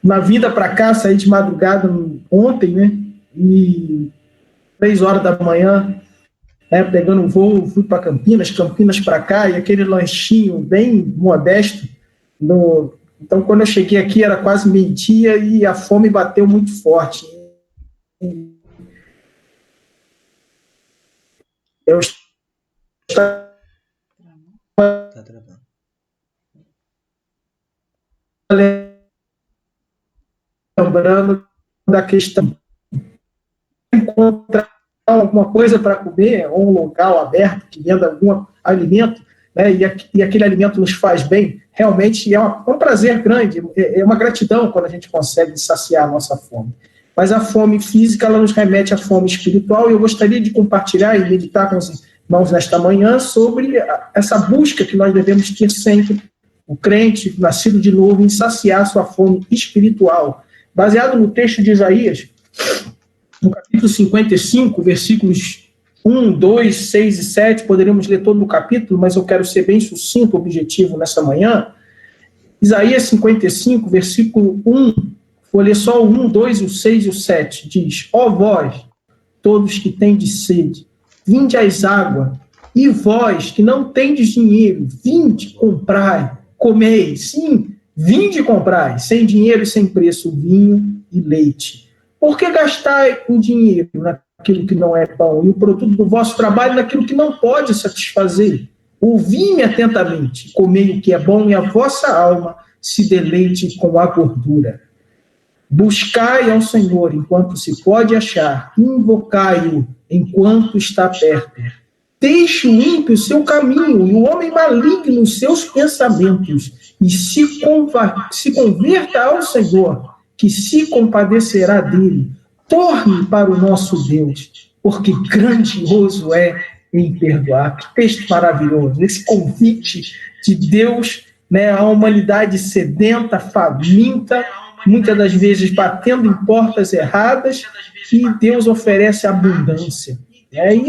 Na vinda para cá, saí de madrugada ontem, né? E 3 horas da manhã, né, pegando um voo, fui para Campinas, Campinas para cá, e aquele lanchinho bem modesto. Então, quando eu cheguei aqui, era quase meio-dia e a fome bateu muito forte. Eu estava Tá travando. lembrando da questão de encontrar alguma coisa para comer, ou um local aberto que venda algum alimento, né, e aquele alimento nos faz bem, realmente é um prazer grande, é uma gratidão quando a gente consegue saciar a nossa fome. Mas a fome física, ela nos remete à fome espiritual, e eu gostaria de compartilhar e meditar com os irmãos nesta manhã sobre essa busca que nós devemos ter sempre, o crente nascido de novo, em saciar sua fome espiritual. Baseado no texto de Isaías, no capítulo 55, versículos 1, 2, 6 e 7, poderíamos ler todo o capítulo, mas eu quero ser bem sucinto, objetivo nessa manhã. Isaías 55, versículo 1, vou ler só o 1, 2, o 6 e o 7, diz: ó vós, todos que tendes sede, vinde às águas, e vós que não tendes dinheiro, vinde, comprai, comei, sim, vinde comprai, sem dinheiro e sem preço, vinho e leite. Por que gastai o dinheiro naquilo que não é pão, e o produto do vosso trabalho naquilo que não pode satisfazer? Ouvi-me atentamente, comei o que é bom, e a vossa alma se deleite com a gordura. Buscai ao Senhor enquanto se pode achar, invocai-o enquanto está perto. Deixe o ímpio o seu caminho, e o homem maligno os seus pensamentos, e se converta ao Senhor, que se compadecerá dele. Torne para o nosso Deus, porque grandioso é em perdoar. Que texto maravilhoso, esse convite de Deus, né, à humanidade sedenta, faminta, muitas das vezes batendo em portas erradas, e Deus oferece abundância. E aí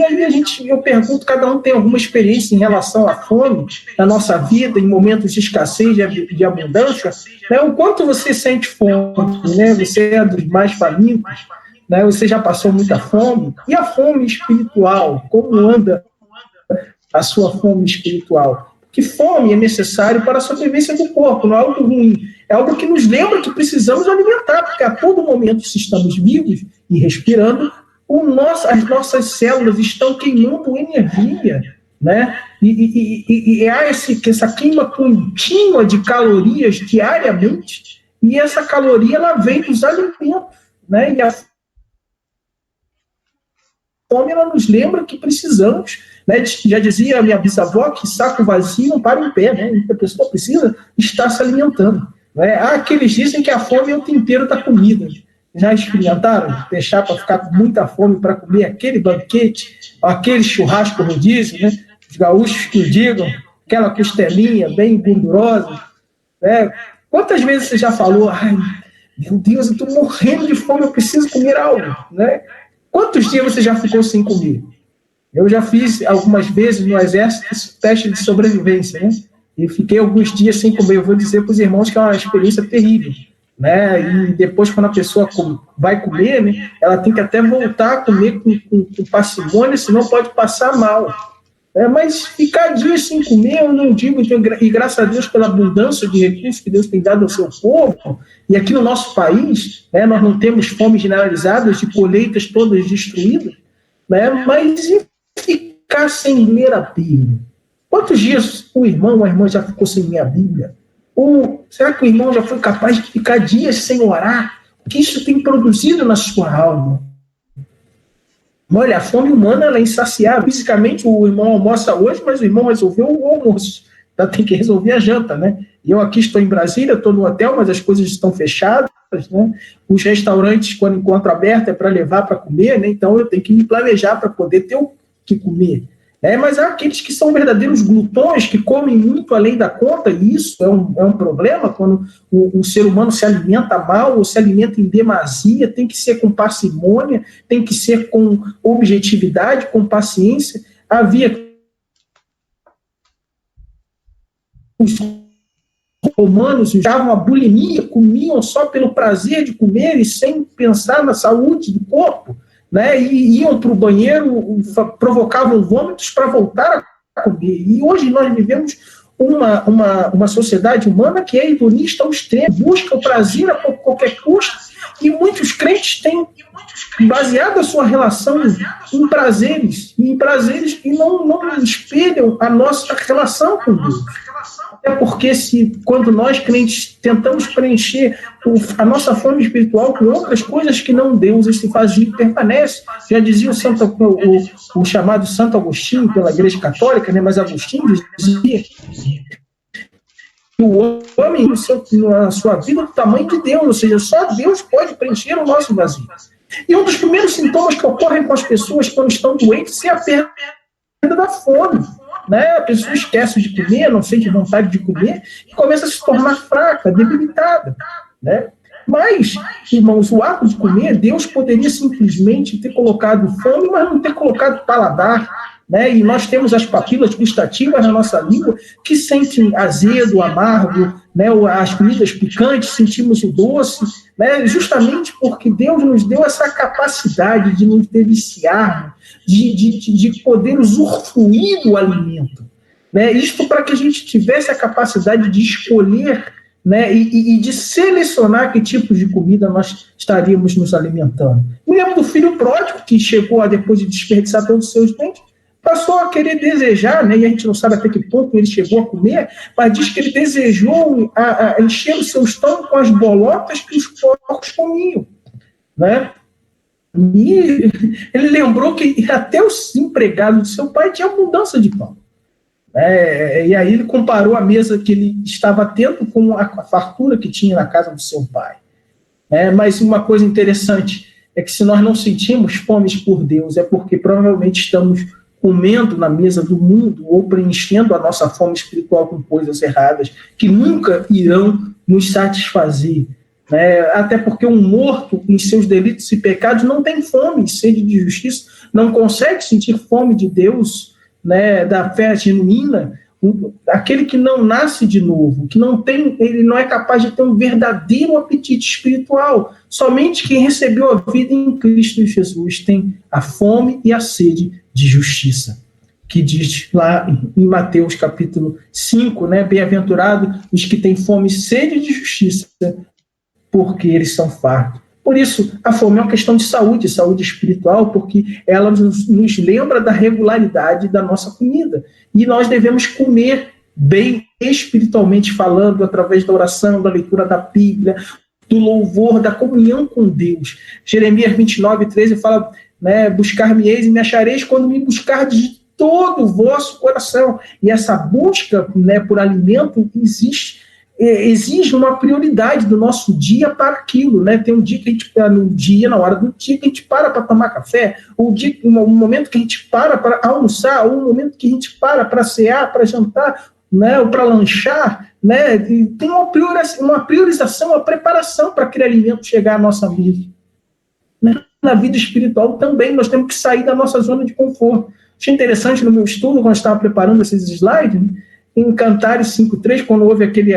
eu pergunto, cada um tem alguma experiência em relação à fome na nossa vida, em momentos de escassez, de abundância, né? O quanto você sente fome, né? Você é dos mais famintos, né? Você já passou muita fome. E a fome espiritual, como anda a sua fome espiritual? Porque fome é necessário para a sobrevivência do corpo, não é algo ruim, é algo que nos lembra que precisamos alimentar, porque a todo momento, se estamos vivos e respirando, as nossas células estão queimando energia, né? E há essa queima contínua de calorias diariamente, e essa caloria ela vem dos alimentos, né? E a fome ela nos lembra que precisamos, né? Já dizia a minha bisavó que saco vazio não para em pé, né? A pessoa precisa estar se alimentando, né? Há aqueles dizem que a fome é o tempero da comida. Já experimentaram deixar para ficar com muita fome para comer aquele banquete, aquele churrasco rodízio, né? Os gaúchos que o digam, aquela costelinha bem gordurosa, né? Quantas vezes você já falou, ai, meu Deus, eu estou morrendo de fome, eu preciso comer algo, né? Quantos dias você já ficou sem comer? Eu já fiz algumas vezes no exército teste de sobrevivência, né? E fiquei alguns dias sem comer. Eu vou dizer para os irmãos que é uma experiência terrível, né? E depois, quando a pessoa vai comer, né, ela tem que até voltar a comer com parcimônia, senão pode passar mal. Mas ficar dias sem comer, eu não digo, e graças a Deus pela abundância de recursos que Deus tem dado ao seu povo, e aqui no nosso país, né, nós não temos fome generalizada, de colheitas todas destruídas, né, mas e ficar sem ler a Bíblia? Quantos dias o irmão ou a irmã já ficou sem ler a Bíblia? Ou será que o irmão já foi capaz de ficar dias sem orar? O que isso tem produzido na sua alma? Olha, a fome humana ela é insaciável. Fisicamente, o irmão almoça hoje, mas o irmão resolveu o almoço. Então tem que resolver a janta, né? E eu aqui estou em Brasília, estou no hotel, mas as coisas estão fechadas, né? Os restaurantes, quando encontro aberto, é para levar para comer, né? Então eu tenho que me planejar para poder ter o que comer. Mas há aqueles que são verdadeiros glutões, que comem muito além da conta, e isso é um problema quando o ser humano se alimenta mal ou se alimenta em demasia. Tem que ser com parcimônia, tem que ser com objetividade, com paciência. Havia os romanos usavam a bulimia, comiam só pelo prazer de comer e sem pensar na saúde do corpo, né? E iam para o banheiro, provocavam vômitos para voltar a comer. E hoje nós vivemos uma sociedade humana que é hedonista ao extremo, busca o prazer a qualquer custo, e muitos crentes têm baseado a sua relação em prazeres que não espelham a nossa relação com Deus. Até porque quando nós crentes tentamos preencher a nossa fome espiritual com outras coisas que não Deus, esse vazio permanece. Já dizia o chamado Santo Agostinho pela Igreja Católica, né? Mas Agostinho dizia que o homem, na sua vida, é do tamanho de Deus, ou seja, só Deus pode preencher o nosso vazio. E um dos primeiros sintomas que ocorrem com as pessoas quando estão doentes é a perda da fome. Né? A pessoa esquece de comer, não sente vontade de comer, e começa a se tornar fraca, debilitada. Né? Mas, irmãos, o ato de comer, Deus poderia simplesmente ter colocado fome, mas não ter colocado paladar. Né? E nós temos as papilas gustativas na nossa língua que sentem azedo, amargo, né? As comidas picantes, sentimos o doce, né? Justamente porque Deus nos deu essa capacidade de nos deliciar, de poder usufruir do alimento. Né? Isto para que a gente tivesse a capacidade de escolher, né? E de selecionar que tipos de comida nós estaríamos nos alimentando. Me lembro do filho pródigo que chegou depois de desperdiçar todos os seus bens, passou a querer desejar, né, e a gente não sabe até que ponto ele chegou a comer, mas diz que ele desejou a encher o seu estômago com as bolotas que os porcos comiam. Né? E ele lembrou que até os empregados do seu pai tinham abundância de pão. E aí ele comparou a mesa que ele estava tendo com a fartura que tinha na casa do seu pai. Mas uma coisa interessante é que se nós não sentimos fome por Deus, é porque provavelmente estamos comendo na mesa do mundo ou preenchendo a nossa fome espiritual com coisas erradas que nunca irão nos satisfazer. Né? Até porque um morto em seus delitos e pecados não tem fome e sede de justiça, não consegue sentir fome de Deus, né, da fé genuína. Aquele que não nasce de novo, que não tem, ele não é capaz de ter um verdadeiro apetite espiritual. Somente quem recebeu a vida em Cristo Jesus tem a fome e a sede de justiça, que diz lá em Mateus capítulo 5, né, bem-aventurado os que têm fome e sede de justiça, porque eles são fartos. Por isso, a fome é uma questão de saúde espiritual, porque ela nos lembra da regularidade da nossa comida. E nós devemos comer bem espiritualmente falando, através da oração, da leitura da Bíblia, do louvor, da comunhão com Deus. Jeremias 29:13 fala, né, buscar-me-eis e me achareis quando me buscardes de todo o vosso coração. E essa busca, né, por alimento exige uma prioridade do nosso dia para aquilo, né? Tem um dia que a gente, na hora do dia que a gente para tomar café, um momento que a gente para almoçar, ou um momento que a gente para cear, para jantar, né? Ou para lanchar, né? E tem uma priorização, uma preparação para aquele alimento chegar à nossa mesa. Né? Na vida espiritual também nós temos que sair da nossa zona de conforto. Achei interessante no meu estudo, quando eu estava preparando esses slides, né? Em Cantares 5:3, quando houve aquele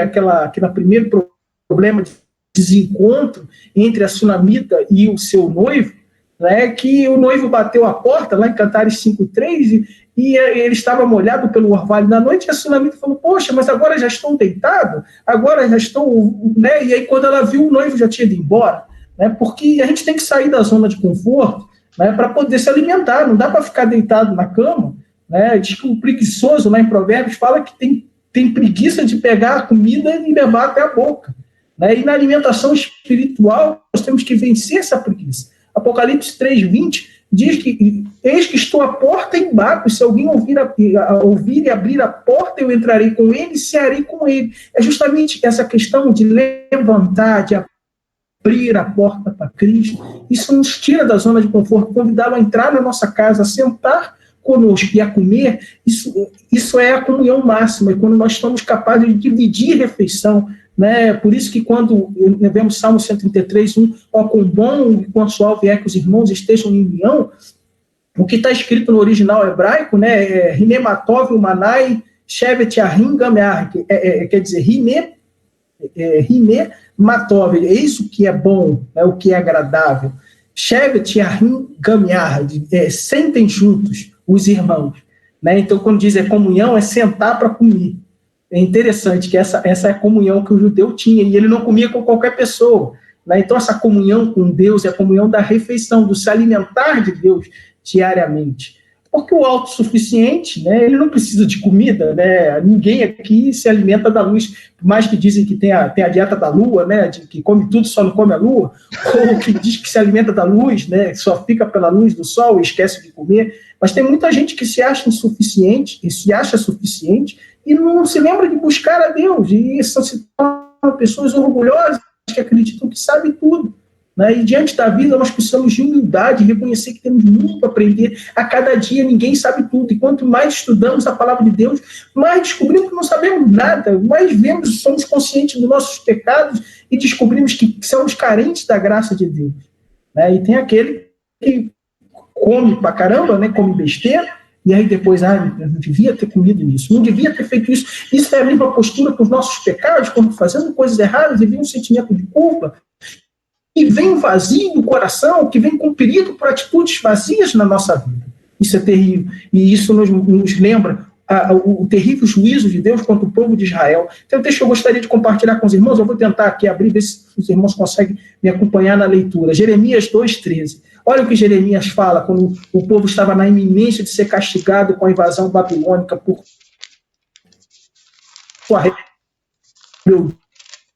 primeiro problema de desencontro entre a sunamita e o seu noivo, né, que o noivo bateu a porta, lá em Cantares 5:3, e ele estava molhado pelo orvalho da noite, e a sunamita falou, poxa, mas agora já estou deitado, agora já estou... Né? E aí, quando ela viu, o noivo já tinha ido embora, né, porque a gente tem que sair da zona de conforto, né, para poder se alimentar, não dá para ficar deitado na cama. Né? Diz que o preguiçoso, lá em Provérbios, fala que tem preguiça de pegar a comida e levar até a boca. Né? E na alimentação espiritual, nós temos que vencer essa preguiça. Apocalipse 3:20 diz que eis que estou à porta e bato, se alguém ouvir e abrir a porta, eu entrarei com ele e cearei com ele. É justamente essa questão de levantar, de abrir a porta para Cristo. Isso nos tira da zona de conforto, convidá-lo a entrar na nossa casa, a sentar conosco e a comer. Isso é a comunhão máxima, é quando nós somos capazes de dividir refeição, né? Por isso que quando vemos Salmo 133:1, ó, quão bom e quão suave é que os irmãos estejam em união, o que está escrito no original hebraico, né, Hinematov, Manai, Shevet Ahim Gamear, quer dizer, Hine Hine Matov, eis o que é bom, né, o que é agradável. Shevet Yahim Gamiar, sentem juntos os irmãos. Né? Então, quando diz comunhão, é sentar para comer. É interessante que essa é a comunhão que o judeu tinha, e ele não comia com qualquer pessoa. Né? Então, essa comunhão com Deus é a comunhão da refeição, do se alimentar de Deus diariamente. Porque o autossuficiente, né, ele não precisa de comida, né? Ninguém aqui se alimenta da luz, por mais que dizem que tem a dieta da lua, né, que come tudo, só não come a lua, ou que diz que se alimenta da luz, né, só fica pela luz do sol e esquece de comer. Mas tem muita gente que se acha insuficiente, e se acha suficiente, e não se lembra de buscar a Deus, e são se tornam pessoas orgulhosas que acreditam que sabem tudo. Né? E diante da vida nós precisamos de humildade, reconhecer que temos muito a aprender. A cada dia ninguém sabe tudo, e quanto mais estudamos a palavra de Deus, mais descobrimos que não sabemos nada, mais vemos, somos conscientes dos nossos pecados e descobrimos que somos carentes da graça de Deus. Né? E tem aquele que come pra caramba, né? Come besteira, e aí depois, eu não devia ter comido isso, não devia ter feito isso. Isso é a mesma postura com os nossos pecados, quando fazendo coisas erradas e vem um sentimento de culpa, e vem vazio do coração, que vem compelido por atitudes vazias na nossa vida. Isso é terrível. E isso nos lembra o terrível juízo de Deus contra o povo de Israel. Tem um texto que eu gostaria de compartilhar com os irmãos, eu vou tentar aqui abrir, ver se os irmãos conseguem me acompanhar na leitura. Jeremias 2,13. Olha o que Jeremias fala quando o povo estava na iminência de ser castigado com a invasão babilônica por sua rebeldia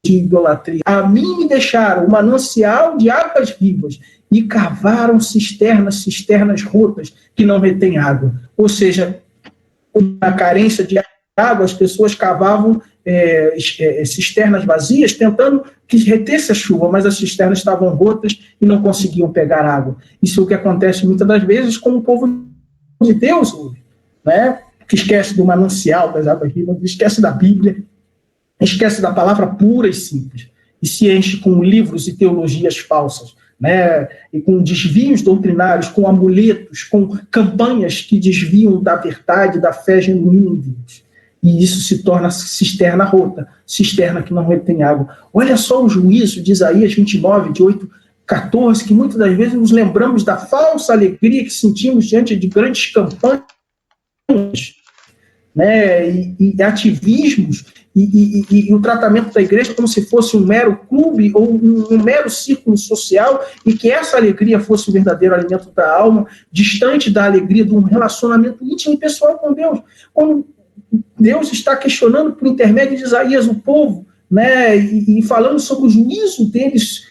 de idolatria. A mim me deixaram um manancial de águas vivas e cavaram cisternas rotas que não retêm água. Ou seja, na carência de água, as pessoas cavavam cisternas vazias, tentando que retesse a chuva, mas as cisternas estavam rotas e não conseguiam pegar água. Isso é o que acontece muitas das vezes com o povo de Deus hoje, né? Que esquece do manancial das águas vivas, esquece da Bíblia, esquece da palavra pura e simples, e se enche com livros e teologias falsas, né? E com desvios doutrinários, com amuletos, com campanhas que desviam da verdade, da fé genuína em Deus. E isso se torna cisterna rota, cisterna que não retém água. Olha só o juízo de Isaías 29, de 8, 14, que muitas das vezes nos lembramos da falsa alegria que sentimos diante de grandes campanhas, né, e ativismos, e o tratamento da igreja como se fosse um mero clube ou um mero círculo social, e que essa alegria fosse o verdadeiro alimento da alma, distante da alegria de um relacionamento íntimo e pessoal com Deus. Quando Deus está questionando por intermédio de Isaías o povo, né, e falando sobre o juízo deles,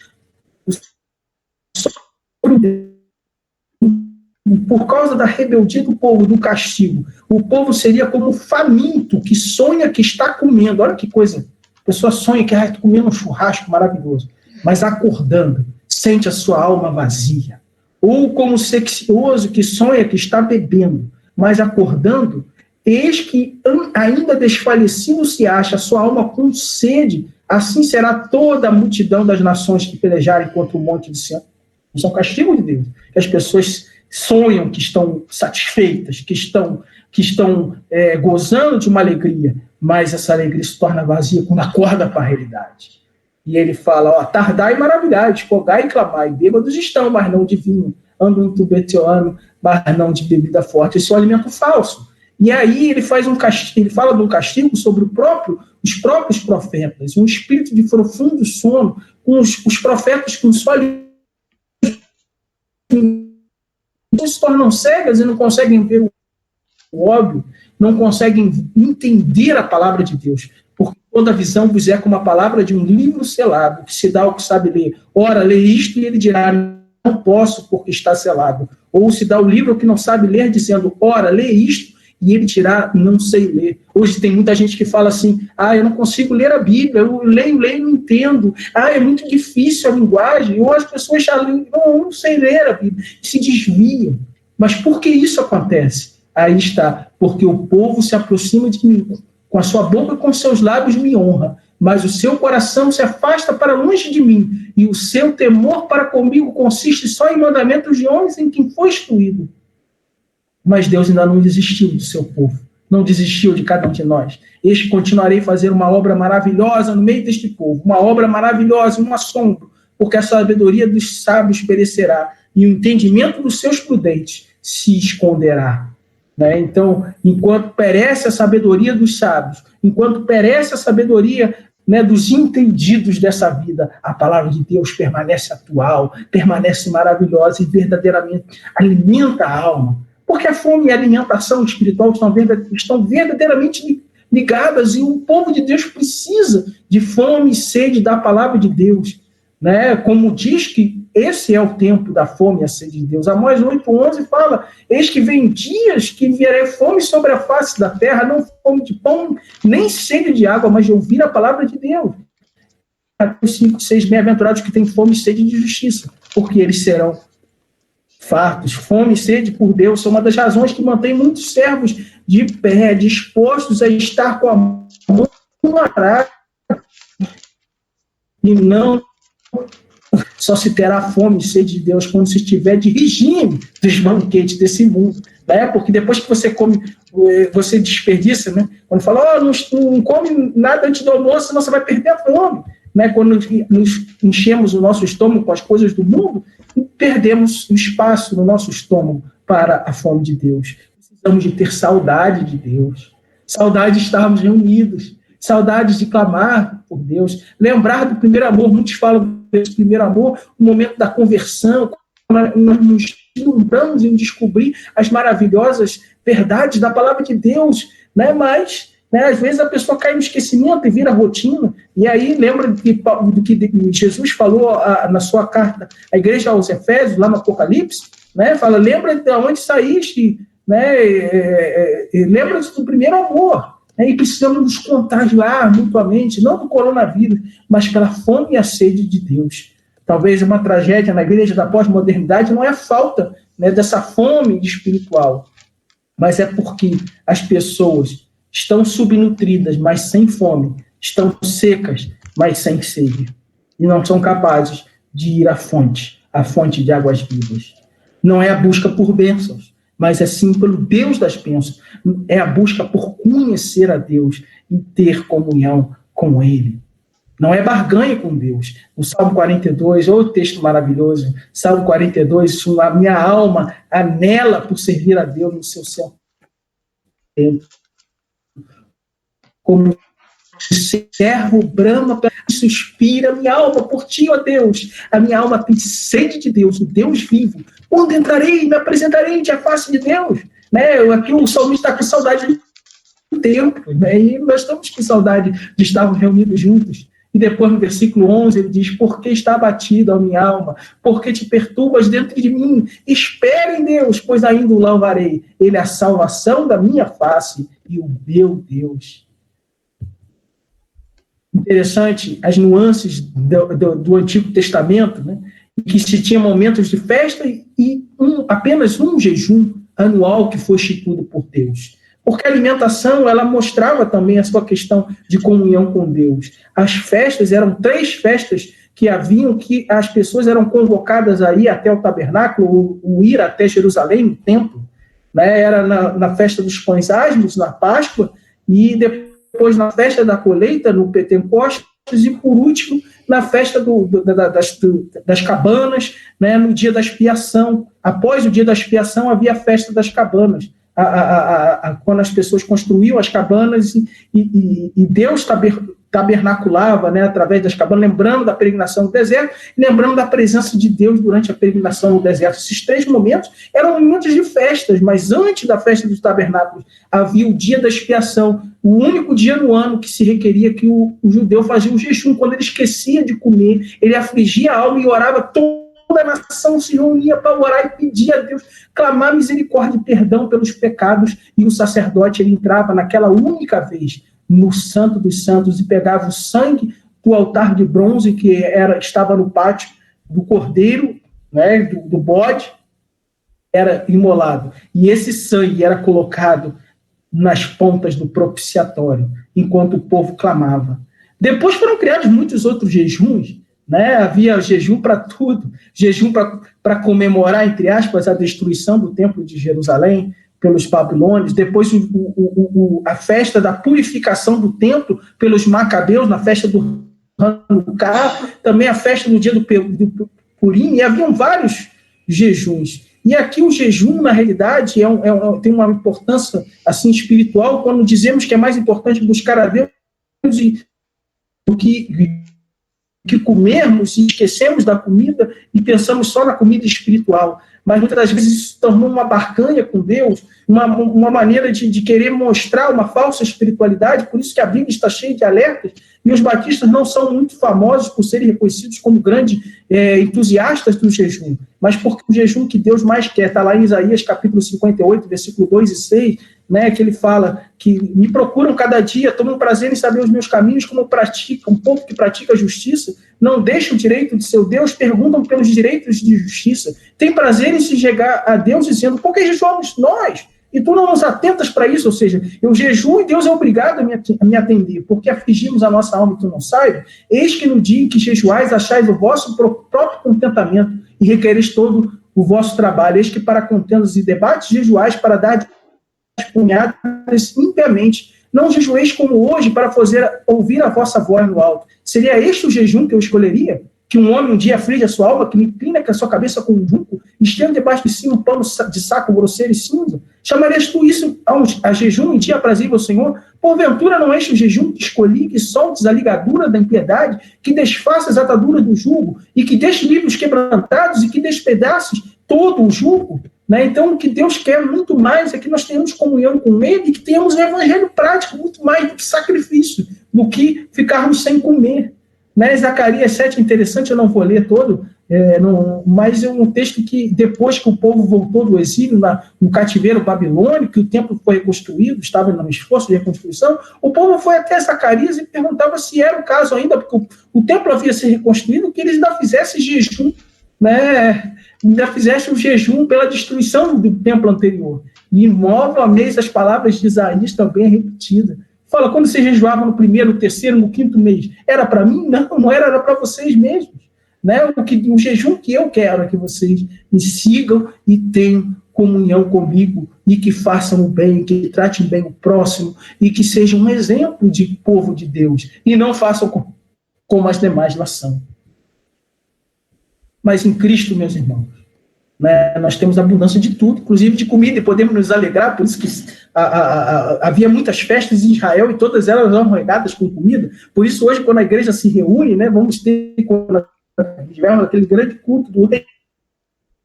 por causa da rebeldia do povo, do castigo. O povo seria como faminto, que sonha que está comendo. Olha que coisa. A pessoa sonha que está comendo um churrasco maravilhoso, mas acordando, sente a sua alma vazia. Ou como sequioso que sonha que está bebendo, mas acordando, eis que ainda desfalecido se acha a sua alma com sede. Assim será toda a multidão das nações que pelejarem contra o monte de Sião. Isso é um castigo de Deus. As pessoas sonham que estão satisfeitas, que estão gozando de uma alegria, mas essa alegria se torna vazia quando acorda para a realidade. E ele fala, tardai e maravilhai, escogai e clamai, bêbados estão, mas não de vinho, andam em tubetiano, mas não de bebida forte. Esse é um alimento falso. E aí ele faz ele fala de um castigo sobre os próprios profetas, um espírito de profundo sono, com os profetas com só se tornam cegas e não conseguem ver o óbvio, não conseguem entender a palavra de Deus, porque toda visão vos é como a palavra de um livro selado, que se dá ao que sabe ler. Ora, lê isto e ele dirá, não posso porque está selado. Ou se dá o livro ao que não sabe ler, dizendo, ora, lê isto, e ele dirá, não sei ler. Hoje tem muita gente que fala assim, eu não consigo ler a Bíblia, eu leio, não entendo, é muito difícil a linguagem, ou as pessoas já leem, não sei ler a Bíblia, se desviam. Mas por que isso acontece? Aí está, porque o povo se aproxima de mim, com a sua boca e com seus lábios me honra, mas o seu coração se afasta para longe de mim, e o seu temor para comigo consiste só em mandamentos de homens em quem foi instruído. Mas Deus ainda não desistiu do seu povo. não desistiu de cada um de nós. Eis que continuarei a fazer uma obra maravilhosa no meio deste povo, uma obra maravilhosa, um assombro, porque a sabedoria dos sábios perecerá e o entendimento dos seus prudentes se esconderá. Né? Então, enquanto perece a sabedoria dos sábios, enquanto perece a sabedoria, né, dos entendidos dessa vida, a palavra de Deus permanece atual, permanece maravilhosa e verdadeiramente alimenta a alma. Porque a fome e a alimentação espiritual estão verdadeiramente ligadas, e o povo de Deus precisa de fome e sede da palavra de Deus. Né? Como diz que esse é o tempo da fome e a sede de Deus. Amós 8:11 fala: eis que vem dias que vier fome sobre a face da terra, não fome de pão, nem sede de água, mas de ouvir a palavra de Deus. 5:6, bem-aventurados que têm fome e sede de justiça, porque eles serão fartos. Fome e sede por Deus são uma das razões que mantém muitos servos de pé, dispostos a estar com a mão no arado, e não só se terá fome e sede de Deus quando se estiver de regime dos banquetes desse mundo. Né? Porque depois que você come, você desperdiça, né? Quando fala, não come nada antes do almoço, senão você vai perder a fome. Né? Quando nos enchemos o nosso estômago com as coisas do mundo, perdemos o espaço no nosso estômago para a fome de Deus. Precisamos de ter saudade de Deus, saudade de estarmos reunidos, saudades de clamar por Deus, lembrar do primeiro amor. Muitos falam desse primeiro amor, o momento da conversão, nós nos lembramos em descobrir as maravilhosas verdades da palavra de Deus, né? Mas, né, às vezes a pessoa cai no esquecimento e vira rotina, e aí lembra do que Jesus falou na sua carta à igreja aos Efésios, lá no Apocalipse, né? Fala, lembra de onde saíste, né? Lembra do primeiro amor. E precisamos nos contagiar mutuamente, não do coronavírus, mas pela fome e a sede de Deus. Talvez uma tragédia na igreja da pós-modernidade não é a falta, né, dessa fome espiritual, mas é porque as pessoas estão subnutridas, mas sem fome, estão secas, mas sem sede, e não são capazes de ir à fonte de águas vivas. Não é a busca por bênçãos, mas é sim pelo Deus das bênçãos. É a busca por conhecer a Deus e ter comunhão com Ele. Não é barganha com Deus. O Salmo 42, outro texto maravilhoso, Salmo 42, a minha alma anela por servir a Deus no seu céu. Como servo brama, suspira minha alma por ti, ó Deus. A minha alma tem sede de Deus, o Deus vivo. Quando entrarei, me apresentarei à face de Deus. Né? Aqui o salmista está com saudade do tempo, né? E nós estamos com saudade de estarmos reunidos juntos. E depois, no versículo 11, ele diz: por que está abatida a minha alma? Por que te perturbas dentro de mim? Espera em Deus, pois ainda o louvarei. Ele é a salvação da minha face e o meu Deus. Interessante as nuances do Antigo Testamento, né? Que se tinha momentos de festa e apenas um jejum anual que foi instituído por Deus. Porque a alimentação, ela mostrava também a sua questão de comunhão com Deus. As festas eram 3 festas que haviam, que as pessoas eram convocadas a ir até o tabernáculo, ou ir até Jerusalém, no templo. Né? Era na festa dos pães asmos, na Páscoa, e depois na festa da colheita, no Pentecostes, e por último, na festa das cabanas, né, no dia da expiação. Após o dia da expiação, havia a festa das cabanas, quando as pessoas construíam as cabanas e Deus tabernaculava, né, através das cabanas, lembrando da peregrinação no deserto e lembrando da presença de Deus durante a peregrinação no deserto. Esses 3 momentos eram momentos de festas, mas antes da festa dos tabernáculos havia o dia da expiação, o único dia no ano que se requeria que o judeu fazia o jejum. Quando ele esquecia de comer, ele afligia a alma e orava. Toda a nação se reunia para orar e pedir a Deus, clamar misericórdia e perdão pelos pecados, e o sacerdote ele entrava naquela única vez no Santo dos Santos e pegava o sangue do altar de bronze que estava no pátio do cordeiro, né, do bode, era imolado. E esse sangue era colocado nas pontas do propiciatório, enquanto o povo clamava. Depois foram criados muitos outros jejuns, né? Havia jejum para tudo, jejum para comemorar, entre aspas, a destruição do templo de Jerusalém, pelos babilônios, depois a festa da purificação do templo pelos macabeus, na festa do Hanukkah, também a festa no dia do Purim, e haviam vários jejuns. E aqui o jejum, na realidade, tem uma importância assim, espiritual, quando dizemos que é mais importante buscar a Deus do que comermos e esquecemos da comida e pensamos só na comida espiritual. Mas muitas das vezes isso se tornou uma barganha com Deus, uma maneira de querer mostrar uma falsa espiritualidade, por isso que a Bíblia está cheia de alertas, e os batistas não são muito famosos por serem reconhecidos como grandes entusiastas do jejum, mas porque o jejum que Deus mais quer, está lá em Isaías capítulo 58, versículo 2 e 6, né, que ele fala que me procuram cada dia, tomam prazer em saber os meus caminhos, como praticam, um povo que pratica a justiça, não deixa o direito de seu Deus, perguntam pelos direitos de justiça, tem prazer em se chegar a Deus dizendo, por que jejuamos nós? E tu não nos atentas para isso, ou seja, eu jejuo e Deus é obrigado a me atender, porque afligimos a nossa alma e tu não saibas, eis que no dia em que jejuais achais o vosso próprio contentamento e requereis todo o vosso trabalho, eis que para contendas e debates jejuais para dar punhadas impiamente, não jejueis como hoje para fazer ouvir a vossa voz no alto. Seria este o jejum que eu escolheria? Que um homem um dia aflige a sua alma, que inclina a sua cabeça com um junco, estenda debaixo de si um pano de saco grosseiro e cinza? Chamarias tu isso a jejum em dia aprazível ao Senhor? Porventura não é este o jejum que escolhi, que soltes a ligadura da impiedade, que desfaças as ataduras do jugo, e que deixes livres os quebrantados, e que despedaces todo o jugo? Né? Então, o que Deus quer muito mais é que nós tenhamos comunhão com Ele e que tenhamos um evangelho prático, muito mais do que sacrifício, do que ficarmos sem comer. Né? Zacarias 7 é interessante, eu não vou ler todo, mas é um texto que, depois que o povo voltou do exílio, no cativeiro babilônico, que o templo foi reconstruído, estava no esforço de reconstrução, o povo foi até Zacarias e perguntava se era o caso ainda, porque o templo havia sido reconstruído, que eles ainda fizessem jejum, né? Ainda fizessem o jejum pela destruição do templo anterior. E novamente as palavras de Isaías também é repetida. Fala, quando vocês jejuavam no primeiro, no terceiro, no quinto mês, era para mim? Não era para vocês mesmos. Né? O jejum que eu quero é que vocês me sigam e tenham comunhão comigo, e que façam o bem, que tratem bem o próximo, e que sejam um exemplo de povo de Deus, e não façam como as demais nações. Mas em Cristo, meus irmãos, né, nós temos abundância de tudo, inclusive de comida, e podemos nos alegrar, por isso que havia muitas festas em Israel, e todas elas eram regadas com comida. Por isso, hoje, quando a igreja se reúne, né, vamos ter, quando tivermos aquele grande culto do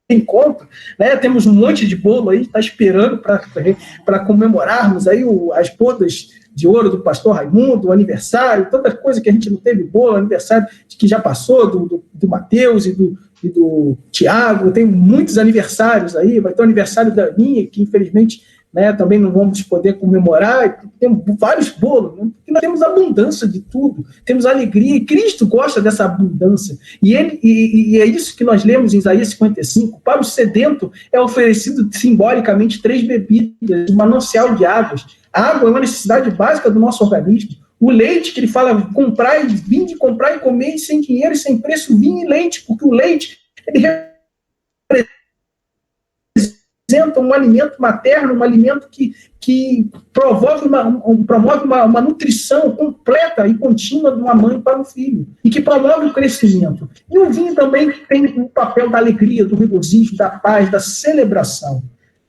encontro, né, temos um monte de bolo aí, está esperando para comemorarmos aí as bodas de ouro do pastor Raimundo, o aniversário, tanta coisa que a gente não teve bolo, aniversário que já passou, do Mateus e do Tiago, tem muitos aniversários aí, vai ter o aniversário da Aninha, que infelizmente, né, também não vamos poder comemorar, temos vários bolos, né, porque nós temos abundância de tudo, temos alegria, e Cristo gosta dessa abundância, e é isso que nós lemos em Isaías 55, para o sedento é oferecido simbolicamente 3 bebidas, um manancial de águas. A água é uma necessidade básica do nosso organismo. O leite, que ele fala, vinde comprar e comer, sem dinheiro e sem preço, vinho e leite, porque o leite ele representa um alimento materno, um alimento que promove uma nutrição completa e contínua de uma mãe para um filho, e que promove o crescimento. E o vinho também tem o papel da alegria, do regozijo, da paz, da celebração.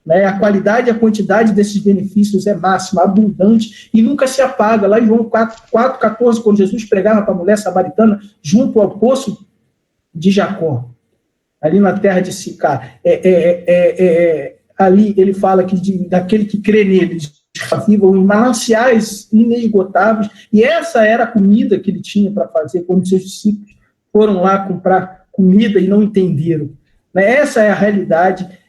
Né? A qualidade e a quantidade desses benefícios é máxima, abundante e nunca se apaga. Lá em João 4,14, quando Jesus pregava para a mulher samaritana junto ao poço de Jacó, ali na terra de Sicar, ali ele fala que daquele que crê nele, vivam em mananciais inesgotáveis, e essa era a comida que ele tinha para fazer quando seus discípulos foram lá comprar comida e não entenderam. Né? Essa é a realidade,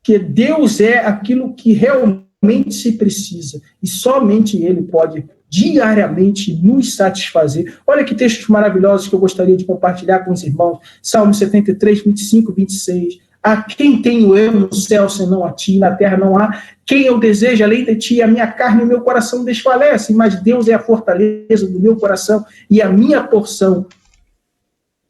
que Deus é aquilo que realmente se precisa, e somente Ele pode diariamente nos satisfazer. Olha que textos maravilhosos que eu gostaria de compartilhar com os irmãos. Salmo 73, 25, 26. A quem tenho eu no céu senão a ti, na terra não há quem eu deseje além de ti, a minha carne e o meu coração desfalecem, mas Deus é a fortaleza do meu coração e a minha porção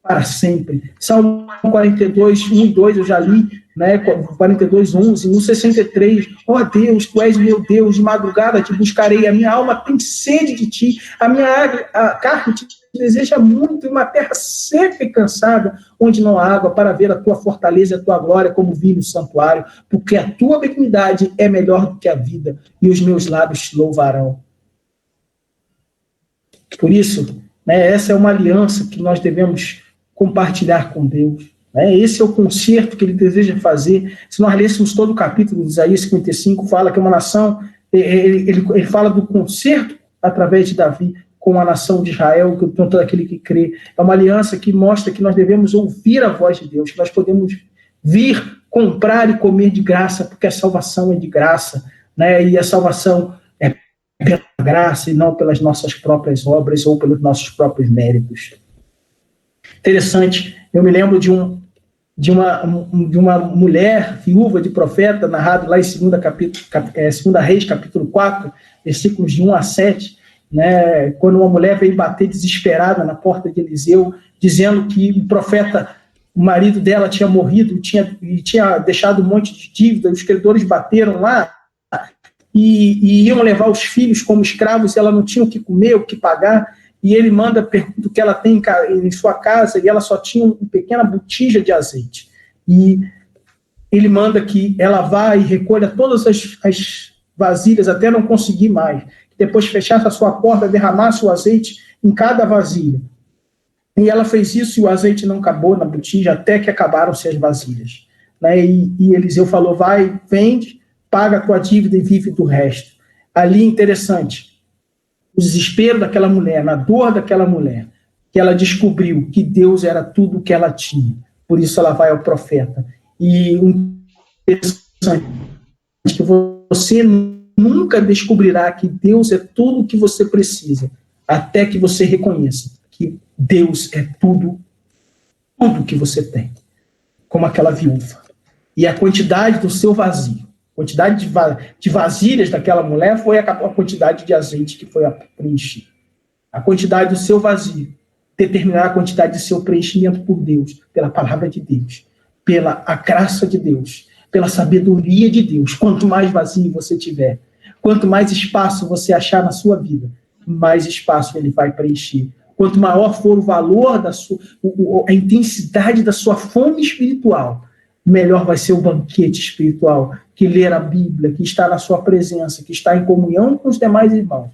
para sempre. Salmo 42, 1 e 2 eu já li, né? 42, 11, no 63, ó Deus, tu és meu Deus, de madrugada te buscarei, a minha alma tem sede de ti, a carne te deseja muito, em uma terra seca e cansada, onde não há água, para ver a tua fortaleza e a tua glória, como vi no santuário, porque a tua benignidade é melhor do que a vida, e os meus lábios te louvarão. Por isso, né, essa é uma aliança que nós devemos compartilhar com Deus. Né? Esse é o concerto que ele deseja fazer. Se nós lêssemos todo o capítulo de Isaías 55, fala que é uma nação, ele fala do concerto através de Davi com a nação de Israel, com todo aquele que crê. É uma aliança que mostra que nós devemos ouvir a voz de Deus, que nós podemos vir, comprar e comer de graça, porque a salvação é de graça, né? E a salvação é pela graça e não pelas nossas próprias obras ou pelos nossos próprios méritos. Interessante, eu me lembro de uma mulher viúva de profeta, narrado lá em 2 Reis, capítulo 4, versículos de 1 a 7, né, quando uma mulher veio bater desesperada na porta de Eliseu, dizendo que o profeta, o marido dela, tinha morrido e tinha deixado um monte de dívida, os credores bateram lá e iam levar os filhos como escravos, e ela não tinha o que comer, o que pagar, e ele pergunta o que ela tem em sua casa, e ela só tinha uma pequena botija de azeite. E ele manda que ela vá e recolha todas as vasilhas, até não conseguir mais. Depois fechasse a sua porta, derramasse o azeite em cada vasilha. E ela fez isso, e o azeite não acabou na botija, até que acabaram-se as vasilhas. Né? E Eliseu falou, vai, vende, paga a tua dívida e vive do resto. Ali, interessante, o desespero daquela mulher, na dor daquela mulher, que ela descobriu que Deus era tudo o que ela tinha. Por isso ela vai ao profeta. E interessante que você nunca descobrirá que Deus é tudo o que você precisa, até que você reconheça que Deus é tudo que você tem. Como aquela viúva. E a quantidade do seu vazio, a quantidade de vasilhas daquela mulher foi a quantidade de azeite que foi preenchida. A quantidade do seu vazio determinará a quantidade de seu preenchimento por Deus, pela palavra de Deus, pela a graça de Deus, pela sabedoria de Deus. Quanto mais vazio você tiver, quanto mais espaço você achar na sua vida, mais espaço ele vai preencher. Quanto maior for o valor a intensidade da sua fome espiritual, melhor vai ser o banquete espiritual, que ler a Bíblia, que está na sua presença, que está em comunhão com os demais irmãos.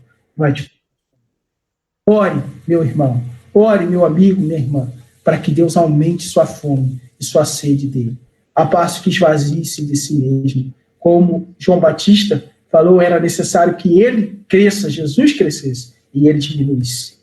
Ore, meu irmão, ore, meu amigo, minha irmã, para que Deus aumente sua fome e sua sede dele, a passo que esvazie-se de si mesmo. Como João Batista falou, era necessário que ele cresça, Jesus crescesse, e ele diminuísse.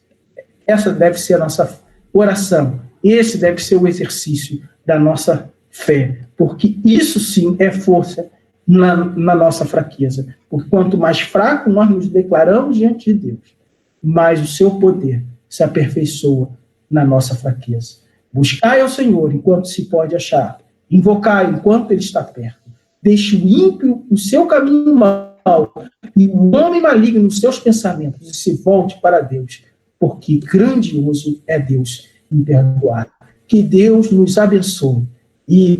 Essa deve ser a nossa oração, esse deve ser o exercício da nossa fé, porque isso sim é força na nossa fraqueza, porque quanto mais fraco nós nos declaramos diante de Deus, mais o seu poder se aperfeiçoa na nossa fraqueza. Buscai ao Senhor enquanto se pode achar, invocai enquanto ele está perto, deixe o ímpio o seu caminho mau e o homem maligno os seus pensamentos, e se volte para Deus, porque grandioso é Deus em perdoar. Que Deus nos abençoe e